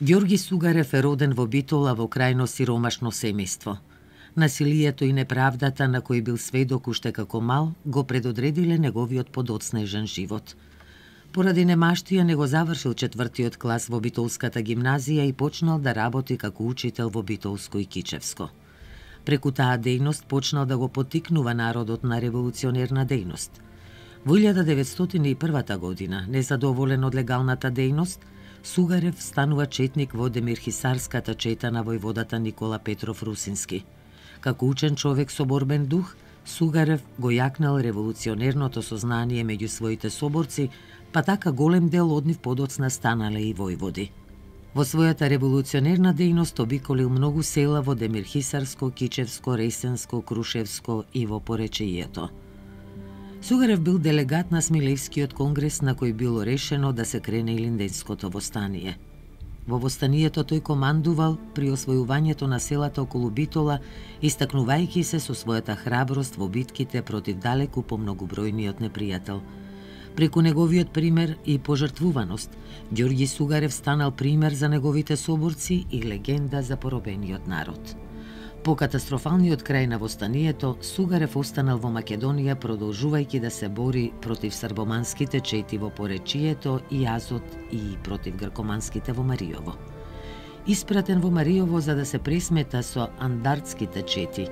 Ѓорги Сугарев е роден во Битола во крајно сиромашно семејство. Насилието и неправдата на кои бил сведок уште како мал го предодредиле неговиот подоцнежен живот. Поради немаштија не го завршил 4-тиот клас во Битолската гимназија и почнал да работи како учител во Битолско и Кичевско. Преку таа дејност почнал да го поттикнува народот на револуционерна дејност. Во 1901 година, незадоволен од легалната дејност, Сугарев станува четник во Демирхисарската чета на војводата Никола Петров Русински. Како учен човек со борбен дух, Сугарев го јакнал револуционерното сознание меѓу своите соборци, па така голем дел од нив подоцна станале и војводи. Во својата револуционерна дејност обиколил многу села во Демирхисарско, Кичевско, Ресенско, Крушевско и во Поречијето. Сугарев бил делегат на Смилевскиот конгрес на кој било решено да се крене Илинденското востание. Во востанието тој командувал при освојувањето на селата околу Битола, истакнувајќи се со својата храброст во битките против далеку помногубројниот непријател. Преку неговиот пример и пожртвуваност, Ѓорги Сугарев станал пример за неговите соборци и легенда за поробениот народ. По катастрофалниот крај на востанието, Сугарев останал во Македонија продолжувајќи да се бори против србоманските чети во Поречијето и Азот и против гркоманските во Мариово. Испратен во Мариово за да се пресмета со андартските чети,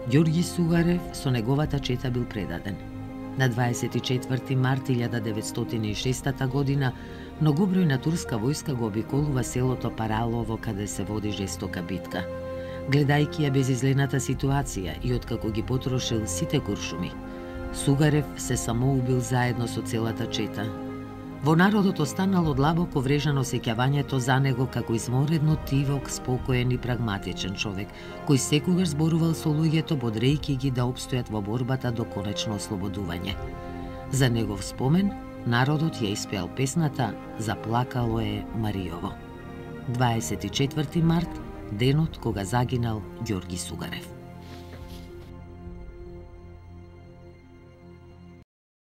Ѓорги Сугарев со неговата чета бил предаден. На 24 март 1906 година многобројна турска војска го обиколува селото Паралово каде се води жестока битка. Гледајќи ја безизгледната ситуација и откако ги потрошил сите куршуми, Сугарев се самоубил заедно со целата чета. Во народот останало длабоко врежано сеќавањето за него како изморедно тивок, спокоен и прагматичен човек, кој секогаш зборувал со луѓето, бодрејќи ги да опстојат во борбата до конечно ослободување. За негов спомен, народот ја испеал песната "Заплакало е Мариово". 24 март, денот кога загинал Ѓорги Сугарев.